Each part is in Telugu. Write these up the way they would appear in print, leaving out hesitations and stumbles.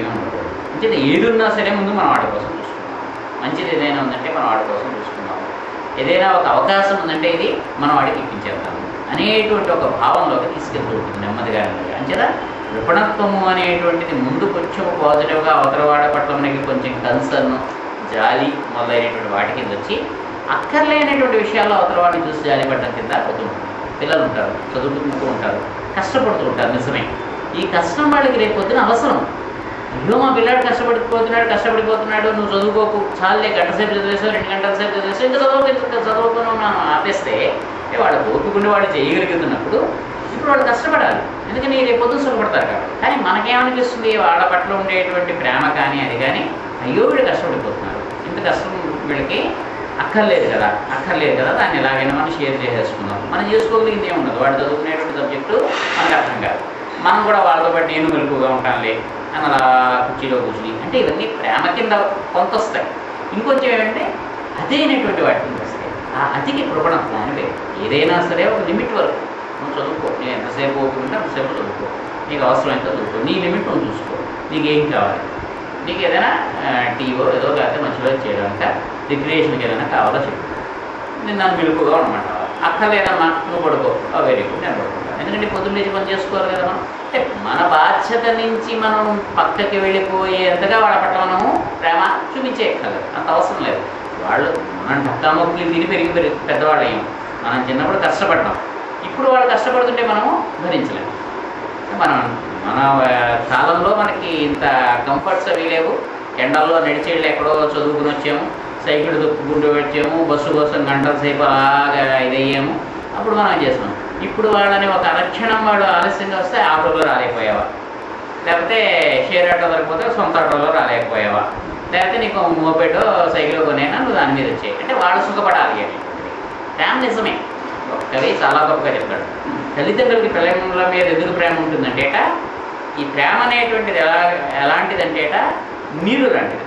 ఏమీ ఉండదు. మంచిది ఏది ఉన్నా సరే ముందు మనం వాడి కోసం చూసుకుందాం. మంచిది ఏదైనా ఉందంటే మనం వాడి కోసం చూసుకుందాం. ఏదైనా ఒక అవకాశం ఉందంటే ఇది మనం వాడికి ఇప్పించేద్దాము అనేటువంటి ఒక భావంలోకి తీసుకెళ్తూ ఉంటుంది నెమ్మదిగా. అంచేత విపణత్వము అనేటువంటిది ముందు కొంచెం పాజిటివ్గా అవతలవాడ పట్ల మనకి కొంచెం కన్సర్న్, జాలి మొదలైనటువంటి వాటి కింద వచ్చి అక్కర్లేనటువంటి విషయాల్లో అవతలవాడిని చూసి జాలి పడడం కింద అవుతుంది. పిల్లలు ఉంటారు, చదువుకుంటూ ఉంటారు, కష్టపడుతూ ఉంటారు. నిజమే, ఈ కష్టం వాళ్ళకి రేపు పొద్దున అవసరం. అయ్యో మా పిల్లాడు కష్టపడిపోతున్నాడు, నువ్వు చదువుకోకు, చాలే గంట సేపు చదివేసావు, 2 గంటల సేపు చదివేసావు, ఇంకా చదువుకుని ఉన్నాను ఆపేస్తే వాడు ఓపుకుంటే వాడు చేయగలుగుతున్నప్పుడు ఇప్పుడు వాళ్ళు కష్టపడాలి. ఎందుకని రేపు పొద్దున సుఖపడతారు కాబట్టి. కానీ మనకేమనిపిస్తుంది, వాళ్ళ పట్ల ఉండేటువంటి ప్రేమ కానీ అది కానీ, అయ్యో వీళ్ళు కష్టపడిపోతున్నారు, ఇంత కష్టం వీళ్ళకి అక్కర్లేదు కదా, దాన్ని ఎలాగైనా మనం షేర్ చేసేసుకుందాం. మనం చేసుకోగలిగింది ఏముండదు. వాడు చదువుకునేటువంటి సబ్జెక్టు మనకు అర్థం కాదు, మనం కూడా వాళ్ళతో పాటు నేను మెలకుగా ఉంటానులే అని అలా కుర్చీలో కూర్చుని, అంటే ఇవన్నీ ప్రేమ కింద కొంత వస్తాయి. ఇంకొంచెం ఏమంటే అదేనటువంటి వాటి కింద వస్తాయి. ఆ అతికి ప్రవణత్వం అని పేరు. ఏదైనా సరే ఒక లిమిట్ వరకు నువ్వు చదువుకో, నేను ఎంతసేపు ఓపుకుంటే అంతసేపు చదువుకో, నీకు అవసరమైతే చదువుకో, నీ లిమిట్ నువ్వు చూసుకో. నీకు ఏం కావాలి, నీకు ఏదైనా టీవో ఏదో కాకపోతే మంచిగా చేయడానికి రిక్రియేషన్కి ఏదైనా కావాలో చెప్పు, నేను నన్ను మెలుకుగా అనమాట. అక్కర్లేదమ్మా నువ్వు పడుకో, వెరీ గుడ్, నేను పడుకుంటాను. ఎందుకంటే పొద్దున్న లేచి పని చేసుకోవాలి కదా మనం. అంటే మన బాధ్యత నుంచి మనం పక్కకి వెళ్ళిపోయేంతగా వాళ్ళ పట్ల మనము ప్రేమ చూపించేయక్కర్లేదు, అంత అవసరం లేదు. వాళ్ళు మనం డక్కామొక్కలు తిని పెరిగి పెద్దవాళ్ళు అయ్యాం. మనం చిన్నప్పుడు కష్టపడ్డాం, ఇప్పుడు వాళ్ళు కష్టపడుతుంటే మనము భరించలేము. మన కాలంలో మనకి ఇంత కంఫర్ట్స్ అవి లేవు. ఎండల్లో నడిచేళ్ళు ఎక్కడో చదువుకుని వచ్చాము, సైకిల్ తొక్కుకుంటూ వచ్చాము, బస్సు కోసం గంటల సేపు అలాగా ఇదయ్యాము. అప్పుడు మనం చేసాం. ఇప్పుడు వాళ్ళని ఒక అరక్షణం వాడు ఆలస్యంగా వస్తే ఆటోలో రాలేకపోయావా, లేకపోతే షేర్ ఆటో దొరికిపోతే సొంత ఆటోలో రాలేకపోయావా, లేకపోతే నీకు మోపెటో సైకిల్ కొనేనా నువ్వు దాని మీద వచ్చాయి అంటే వాళ్ళు సుఖపడాలి అని. ప్రేమ నిజమే, కవి చాలా గొప్పగా చెప్తాడు. తల్లిదండ్రులకి పిల్లల మీద ఎదురు ప్రేమ ఉంటుందంటేట, ఈ ప్రేమ అనేటువంటిది ఎలాంటిదంటేట నీరు లాంటిది.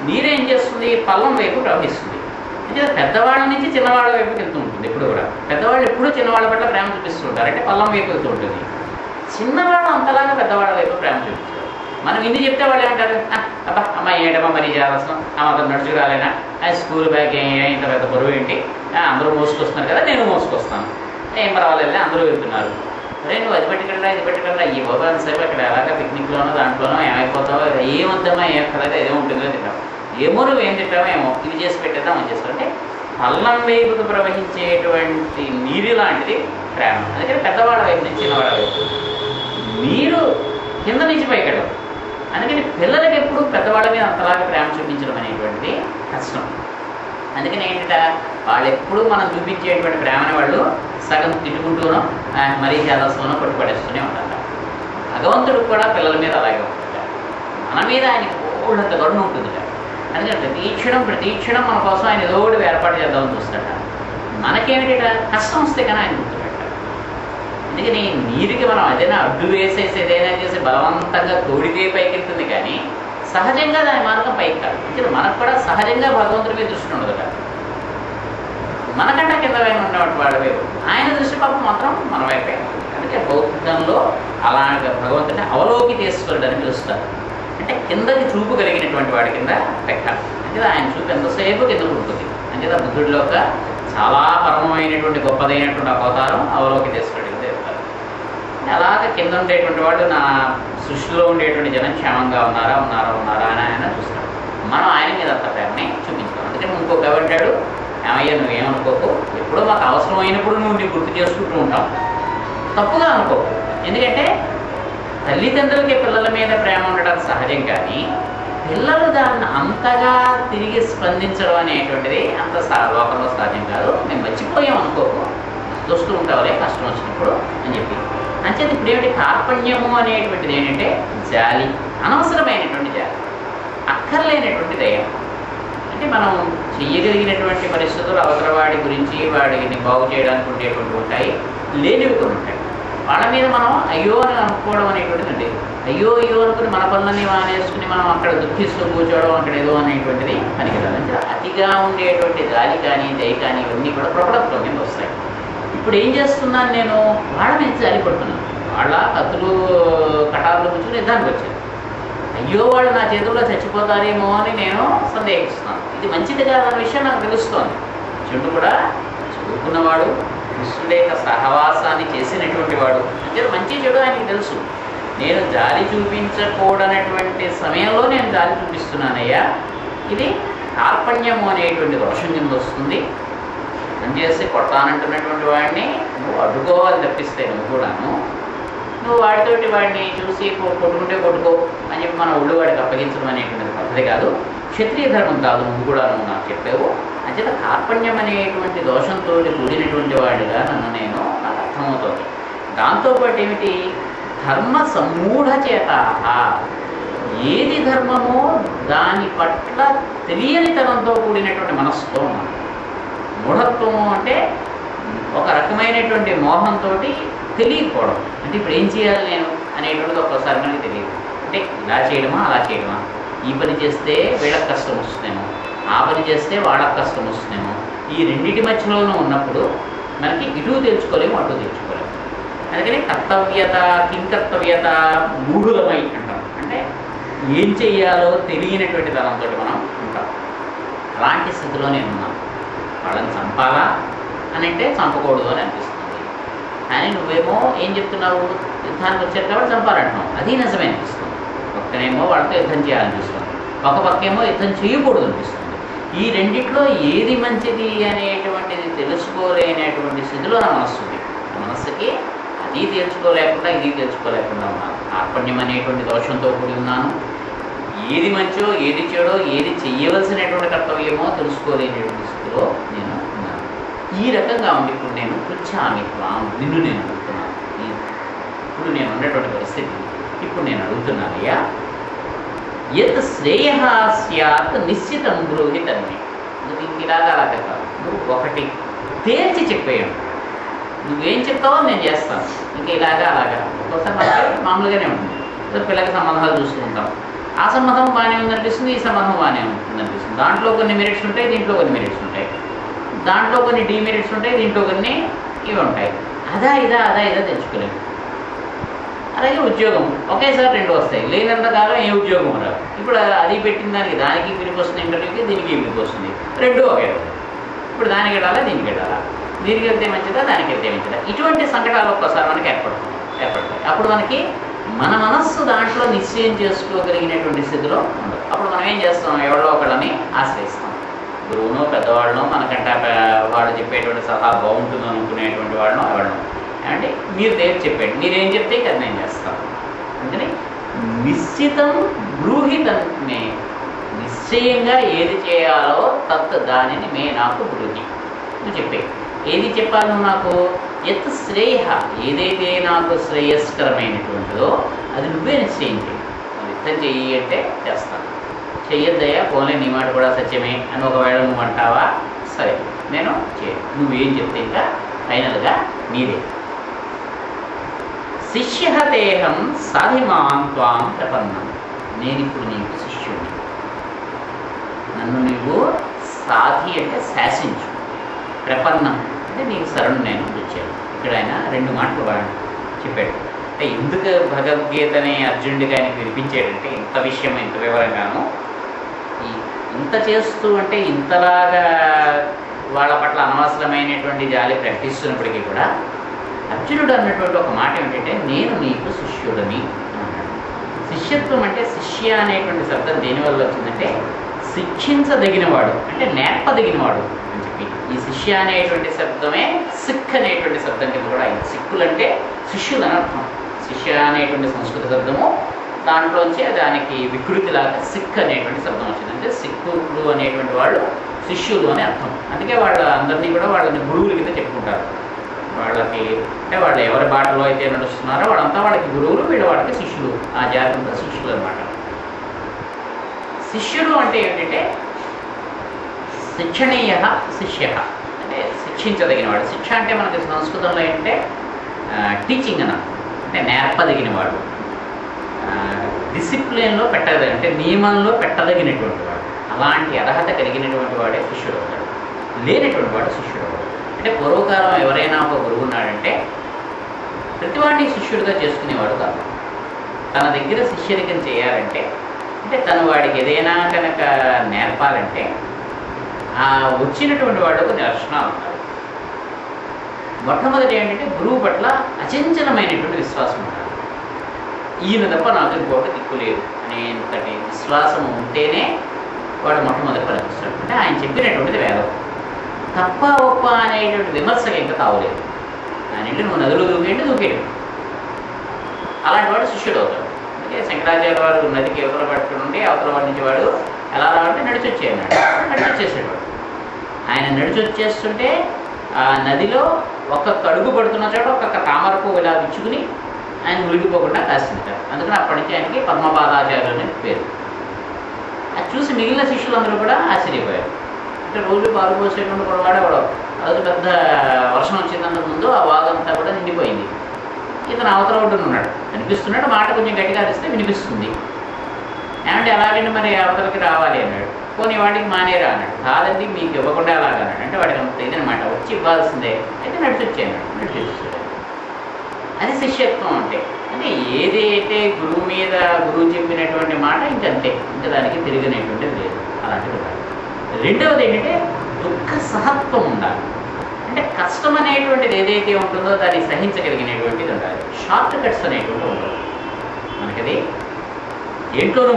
నీరేం చేస్తుంది, పల్లం వైపు ప్రవహిస్తుంది. అంటే పెద్దవాళ్ళ నుంచి చిన్నవాళ్ళ వైపుకి వెళ్తూ ఉంటుంది. ఎప్పుడు కూడా పెద్దవాళ్ళు ఎప్పుడూ చిన్నవాళ్ళ పట్ల ప్రేమ చూపిస్తుంటారు, అంటే పల్లం వైపు వెళ్తూ ఉంటుంది. చిన్నవాళ్ళు అంతలాగా పెద్దవాళ్ళ వైపు ప్రేమ చూపిస్తారు. మనం ఇన్ని చెప్తే వాళ్ళు ఏమంటారు, అబ్బా అమ్మాయి ఏంటమ్మా మరీ చేయాల్సిన, అతను నడుచుకు రాలేనా, స్కూల్ బ్యాగ్ ఇంత పెద్ద బరువు ఏంటి, అందరూ మోసుకొస్తున్నారు కదా నేను మోసుకొస్తాను, ఏం పర్వాలేదు అందరూ వెళ్తున్నారు, అరే నువ్వు అది పెట్టుకెళ్ళా ఇది పెట్టుకెళ్ళా, ఈ బాబా సరే అక్కడ ఎలాగా పిక్నిక్లోనో దాంట్లోనో ఏమైపోతావో, ఏమొద్దామా ఏం కదా ఏదో ఉంటుందో తింటావు, ఏమో నువ్వు ఏం తింటావో ఏమో, ఇది చేసి పెట్టేద్దాం అని చేస్తావు. అంటే పల్లం వైపుకు ప్రవహించేటువంటి నీరు లాంటిది ప్రేమ. అందుకని పెద్దవాళ్ళ వైపు నుంచి చిన్నవాళ్ళ వైపు నీరు కింద నుంచి పైకెళ్ళదు. అందుకని పిల్లలకి ఎప్పుడు పెద్దవాళ్ళ మీద అంతలాగా ప్రేమ చూపించడం అనేటువంటిది కష్టం. అందుకని ఏంటంటే వాళ్ళు ఎప్పుడు మనం చూపించేటువంటి ప్రేమని వాళ్ళు సగం తిట్టుకుంటూనో మరీ చేదస్తూనో కొట్టుపడేస్తూనే ఉంటారు. భగవంతుడు కూడా పిల్లల మీద అలాగే ఉంటుంది. మన మీద ఆయనకి పూర్ణంత కరుణ ఉంటుంది. అందుకని ప్రతి క్షణం మన కోసం ఆయన ఏదో ఒకటి ఏర్పాటు చేద్దామని చూస్తాడ. మనకేమిటా కష్టం వస్తే కానీ ఆయన గుర్తుపెట్టాలి. అందుకని నీరుకి మనం ఏదైనా అడ్డు వేసేసి ఏదైనా చేసి బలవంతంగా తోడితే పైకి వెళ్తుంది, కానీ సహజంగా దాని మార్గం పైకి కాదు. అంటే మనకు కూడా సహజంగా భగవంతుడి మీద దృష్టి ఉండదు కదా, మనకంటే కింద వైపు ఉన్నటువంటి వాళ్ళ వైపు ఆయన దృష్టి పాపం మాత్రం మన వైపే. అందుకే బౌద్ధంలో అలాగే భగవంతుడిని అవలోకితేశ్వరుడు అని పిలుస్తారు. అంటే కిందకి చూపు కలిగినటువంటి వాడి కింద లెక్క. అంటే ఆయన చూపు ఎంతసేపు కిందకు ఉంటుంది. అంటే బుద్ధుడిలో ఒక చాలా పరమమైనటువంటి గొప్పదైనటువంటి అవతారం అవలోకితేశ్వరుడు కింద చెప్తారు. అలాగే కింద ఉండేటువంటి వాడు నా సృష్టిలో ఉండేటువంటి జనం క్షేమంగా ఉన్నారా అని ఆయన చూస్తాడు. మనం ఆయన మీద అంత ప్రేమని చూపించాం. అందుకని ఇంకొక ఏమంటాడు, ఏమయ్యా నువ్వేమనుకోకు, ఎప్పుడో మాకు అవసరమైనప్పుడు నువ్వు నీ గుర్తు చేసుకుంటూ ఉంటావు, తప్పుగా అనుకోకు. ఎందుకంటే తల్లిదండ్రులకి పిల్లల మీద ప్రేమ ఉండడం సహజం, కానీ పిల్లలు దాన్ని అంతగా తిరిగి స్పందించడం అనేటువంటిది అంత లోకంలో సహజం కాదు. మేము మర్చిపోయాం అనుకోకు, దొస్తూ ఉంటావులే కష్టం వచ్చినప్పుడు అని చెప్పి. అంచేది ఇప్పుడు ఏమిటి కార్పణ్యము అనేటువంటిది ఏంటంటే జాలి, అనవసరమైనటువంటి జాలి, అక్కర్లేనటువంటి దయ. అంటే మనం చెయ్యగలిగినటువంటి పరిస్థితులు అవతలవాడి గురించి వాడిని బాగు చేయడానికి ఉండేటువంటి ఉంటాయి, లేనివి కొన్ని ఉంటాయి. వాళ్ళ మీద మనం అయ్యో అని అనుకోవడం అనేటువంటిది అండి. అయ్యో అనుకుని మన పనులన్నీ మానేసుకుని మనం అక్కడ దుఃఖిస్తూ కూర్చోవడం అక్కడ ఏదో అనేటువంటిది పనికిరాదు. అంటే అతిగా ఉండేటువంటి జాలి కానీ దయ కానీ ఇవన్నీ కూడా ప్రపడత్వం కింద వస్తాయి. ఇప్పుడు ఏం చేస్తున్నాను, నేను వాళ్ళ మీద జాలి పడుతున్నాను. వాళ్ళ కత్తులు కటార్లు కూర్చుని యుద్ధానికి వచ్చాను, అయ్యో వాళ్ళు నా చేతుల్లో చచ్చిపోతారేమో అని నేను సందేహిస్తున్నాను. ఇది మంచిది కాదన్న విషయం నాకు తెలుస్తోంది. అర్జునుడు కూడా చదువుకున్నవాడు, కృష్ణుడే సహవాసాన్ని చేసినటువంటి వాడు, అంటే మంచి చెడు ఆయనకి తెలుసు. నేను జాలి చూపించకూడనటువంటి సమయంలో నేను జాలి చూపిస్తున్నానయ్యా, ఇది కార్పణ్యము అనేటువంటి దోషం కింద వస్తుంది అని చేసి కొట్టానంటున్నటువంటి వాడిని నువ్వు అడ్డుకోవాలి తప్పిస్తే నువ్వు కూడాను నువ్వు వాడితోటి వాడిని చూసి కొట్టుకుంటే కొట్టుకో అని చెప్పి మన ఒళ్ళు వాడికి అప్పగించడం అనేటువంటిది పద్ధతి కాదు, క్షత్రియ ధర్మం కాదు. నువ్వు కూడా నువ్వు నాకు చెప్పావు. అంచేత కార్పణ్యం అనేటువంటి దోషంతో కూడినటువంటి వాడిగా నాకు అర్థమవుతుంది. దాంతోపాటు ఏమిటి, ధర్మ సమ్మూఢ చేత, ఏది ధర్మమో దాని పట్ల తెలియనితనంతో కూడినటువంటి మనస్సుతో ఉన్నాను. మూఢత్వము అంటే ఒక రకమైనటువంటి మోహంతో తెలియకపోవడం. అంటే ఇప్పుడు ఏం చేయాలి నేను అనేటువంటిది ఒక్కసారి మనకి తెలియదు. అంటే ఇలా చేయడమా అలా చేయడమా, ఈ పని చేస్తే వీళ్ళకి కష్టం వస్తుందేమో, ఆ పని చేస్తే వాళ్ళకి కష్టం వస్తుందేమో, ఈ రెండింటి మధ్యలోనూ ఉన్నప్పుడు మనకి ఇటు తెచ్చుకోలేము అటు తెచ్చుకోలేము. అందుకని కర్తవ్యత కింకర్తవ్యత మూఢులమై అంటాం. అంటే ఏం చెయ్యాలో తెలియనటువంటి తనంతో మనం ఉంటాం. అలాంటి స్థితిలో నేను ఉన్నాను. వాళ్ళని చంపాలా అని అంటే చంపకూడదు అని అనిపిస్తుంది. కానీ నువ్వేమో ఏం చెప్తున్నావు, యుద్ధానికి వచ్చారు కాబట్టి చంపాలంటున్నావు, అది నిజమే అనిపిస్తుంది. పక్కనేమో వాళ్ళతో యుద్ధం చేయాలనిపిస్తుంది, ఒక పక్కేమో యుద్ధం చేయకూడదు అనిపిస్తుంది. ఈ రెండిట్లో ఏది మంచిది అనేటువంటిది తెలుసుకోలేనటువంటి స్థితిలో నా మనస్సు ఉంది. నా మనస్సుకి అది తేల్చుకోలేకుండా ఇది తేల్చుకోలేకుండా ఉన్నాను. కార్పణ్యం అనేటువంటి దోషంతో కూడి ఉన్నాను. ఏది మంచో ఏది చెడో ఏది చెయ్యవలసినటువంటి కర్తవ్యమో తెలుసుకోలేనటువంటి స్థితిలో నేను ఉన్నాను. ఈ రకంగా ఉంది ఇప్పుడు నేను పృచ్ఛామి త్వాం, నిన్ను నేను అడుగుతున్నాను. ఇప్పుడు నేను ఉన్నటువంటి పరిస్థితి ఇప్పుడు నేను అడుగుతున్నాను, అయ్యా యత్ శ్రేయ స్యాత్ నిశ్చితం బ్రూహి తన్మే. నువ్వు ఇంకిలాగా అలాగే కాదు, నువ్వు ఒకటి తేల్చి చెప్పేయండి. నువ్వేం చెప్తావో నేను చేస్తాను. ఇంకా ఇలాగా అలాగా ఒకసారి మనకి మామూలుగానే ఉంటుంది. పిల్లలకి సంబంధాలు చూసుకుంటాం, ఆ సంబంధం బాగానే ఉందనిపిస్తుంది, ఈ సంబంధం బాగానే ఉంటుందనిపిస్తుంది. దాంట్లో కొన్ని మెరిట్స్ ఉంటాయి, దీంట్లో కొన్ని మెరిట్స్ ఉంటాయి, దాంట్లో కొన్ని డీమెరిట్స్ ఉంటాయి, దీంట్లో కొన్ని ఇవి ఉంటాయి. అదా ఇదా తెచ్చుకోలేము. అలాగే ఉద్యోగం ఒకేసారి రెండు వస్తాయి, లేనంత కాలం ఏ ఉద్యోగం రాదు. ఇప్పుడు అది పెట్టిన దానికి వినికి వస్తుంది, ఇంటర్వ్యూకి దీనికి వినికి వస్తుంది, రెండు ఒకే. ఇప్పుడు దానికి వెళ్ళాలా దీనికి వెళ్ళాలా, దీనికి వెళ్తే మంచిదా దానికి వెళ్తే మంచిదా, ఇటువంటి సంకటాలు ఒక్కసారి మనకి ఏర్పడతాయి. అప్పుడు మనకి మన మనస్సు దాంట్లో నిశ్చయం చేసుకోగలిగినటువంటి స్థితిలో ఉండదు. అప్పుడు మనం ఏం చేస్తాం, ఎవరో ఒకళ్ళని ఆశ్రయిస్తాం. గురువునో పెద్దవాళ్ళనో, మనకంటే వాళ్ళు చెప్పేటువంటి సలహా బాగుంటుంది అనుకునేటువంటి వాళ్ళనో ఎవరినో, అంటే మీరు దేని చెప్పండి, మీరేం చెప్తే అది నేను చేస్తాను. అందుకని నిశ్చితం బ్రూహితమే, నిశ్చయంగా ఏది చేయాలో తత్ దానిని మే నాకు బ్రూహి, నువ్వు చెప్పే ఏది చెప్పాలి నువ్వు నాకు. యత్ శ్రేయ, ఏదైతే నాకు శ్రేయస్కరమైనటువంటిదో అది నువ్వే నిశ్చయించి. యుద్ధం చెయ్యి అంటే చేస్తాను, చెయ్యొద్దయ్యా పోలే నీ మాట కూడా సత్యమే అని ఒకవేళ నువ్వు అంటావా, సరే నేను నువ్వేం చెప్తే ఇంకా ఫైనల్గా నీదే. శిష్యహతేహం సాధిమాం త్వాం ప్రపన్నం, నేను ఇప్పుడు నీకు శిష్యుడిని. నన్ను నీవు సాధి అంటే శాసించు, ప్రపన్నం అంటే నీకు శరణు నేను వచ్చాను. ఇక్కడ ఆయన రెండు మాటలు చెప్పాడు. అంటే ఎందుకు భగవద్గీతని అర్జునుడిగా ఆయనకు వినిపించాడంటే ఇంత విషయం ఇంత వివరంగాను ఇంత చేస్తూ అంటే ఇంతలాగా వాళ్ళ పట్ల అనవసరమైనటువంటి జాలి ప్రకటిస్తున్నప్పటికీ కూడా అర్జునుడు అన్నటువంటి ఒక మాట ఏమిటంటే నేను నీకు శిష్యుడని అన్నాడు. శిష్యత్వం అంటే శిష్య అనేటువంటి శబ్దం దేనివల్ల వచ్చిందంటే శిక్షించదగినవాడు అంటే నేర్పదగినవాడు అని చెప్పి ఈ శిష్య అనేటువంటి శబ్దమే సిక్ అనేటువంటి శబ్దం కింద కూడా అయింది. సిక్కులు అంటే శిష్యులు అని అర్థం. శిష్య అనేటువంటి సంస్కృత శబ్దము దాంట్లోంచి దానికి వికృతిలాగా సిక్ అనేటువంటి శబ్దం వచ్చింది. అంటే సిక్కులు అనేటువంటి వాళ్ళు శిష్యులు అని అర్థం. అందుకే వాళ్ళ అందరినీ కూడా వాళ్ళని గురువుల కింద చెప్పుకుంటారు. వాళ్ళకి అంటే వాళ్ళు ఎవరి బాటలో అయితే నడుస్తున్నారో వాళ్ళంతా వాళ్ళకి గురువులు, వీళ్ళ వాళ్ళకి శిష్యులు, ఆ జాతంతో శిష్యులు అనమాట. శిష్యుడు అంటే ఏంటంటే శిక్షణీయ శిష్య అంటే శిక్షించదగినవాడు. శిక్ష అంటే మనకి సంస్కృతంలో ఏంటంటే టీచింగ్ అని అంటే నేర్పదగినవాడు, డిసిప్లిన్లో పెట్టదగిన అంటే నియమంలో పెట్టదగినటువంటి వాడు. అలాంటి అర్హత కలిగినటువంటి వాడే శిష్యుడు అవుతాడు. లేనటువంటి వాడు శిష్యుడు అవుతాడు. అంటే పూర్వకాలం ఎవరైనా ఒక గురువు ఉన్నాడంటే ప్రతివాడిని శిష్యుడిగా చేసుకునేవాడు కాదు. తన దగ్గర శిష్యరికం చేయాలంటే అంటే తను వాడికి ఏదైనా కనుక నేర్పాలంటే ఆ వచ్చినటువంటి వాడు కొన్ని లక్షణాలు ఉంటాయి. మొట్టమొదటి ఏంటంటే గురువు పట్ల అచంచలమైనటువంటి విశ్వాసం ఉండాలి. ఈయన తప్ప నాకు ఇంకొక దిక్కు లేదు అనేంతటి విశ్వాసం ఉంటేనే వాడు మొట్టమొదటి పనిపిస్తాడు. అంటే ఆయన చెప్పినటువంటిది వేదం, తప్ప ఒప్ప అనేటువంటి విమర్శగా ఇంకా తావలేదు. ఆయన ఇంటి నువ్వు నదులు దూకేడు. అలాంటి వాడు శిష్యుడు అవుతాడు. అంటే శంకరాచార్య వారు నదికి యువతల పట్టుకుంటే అవతల వాడి నుంచి వాడు ఎలా రావాలంటే నడిచొచ్చేసాడు. ఆయన నడిచొచ్చేస్తుంటే ఆ నదిలో ఒక్కొక్క అడుగు పడుతున్న చోట ఒక్కొక్క తామర పువ్వు ఇలా విచ్చుకుని ఆయన మునిగిపోకుండా కాసింటారు. అందుకని అప్పటి నుంచి ఆయనకి పద్మపాదాచార్యులు అనే పేరు. అది చూసి మిగిలిన శిష్యులందరూ కూడా ఆశ్చర్యపోయారు. అంటే రోజు పాలు పోసేటువంటి కూడా అది పెద్ద వర్షం వచ్చేందుకు ముందు ఆ వాగంతా కూడా నిండిపోయింది. ఇతను అవతల ఒడ్డున ఉన్నాడు, కనిపిస్తున్నాడు, మాట కొంచెం గట్టిగా అరిస్తే వినిపిస్తుంది. ఏమంటే అలాగండి మరి అవతలకి రావాలి అన్నాడు. పోనీ వాడికి మానేరా అన్నాడు. కాదండి మీకు ఇవ్వకుండా అలాగా అన్నాడు. అంటే వాడికి అంత ఇదనమాట, వచ్చి ఇవ్వాల్సిందే. అయితే నడిచొచ్చాడు. అది శిష్యత్వం అంటే ఏదైతే గురువు మీద గురువు చెప్పినటువంటి మాట ఇంకంతే, ఇంకా దానికి తిరిగినటువంటిది లేదు. అలాంటిది ఉండాలి. రెండవది ఏంటంటే దుఃఖ సహత్వం ఉండాలి. అంటే కష్టం అనేటువంటిది ఏదైతే ఉంటుందో దాన్ని సహించగలిగినటువంటిది ఉండాలి. షార్ట్ కట్స్ అనేటువంటివి ఉండవు మనకది. దేంట్లోనూ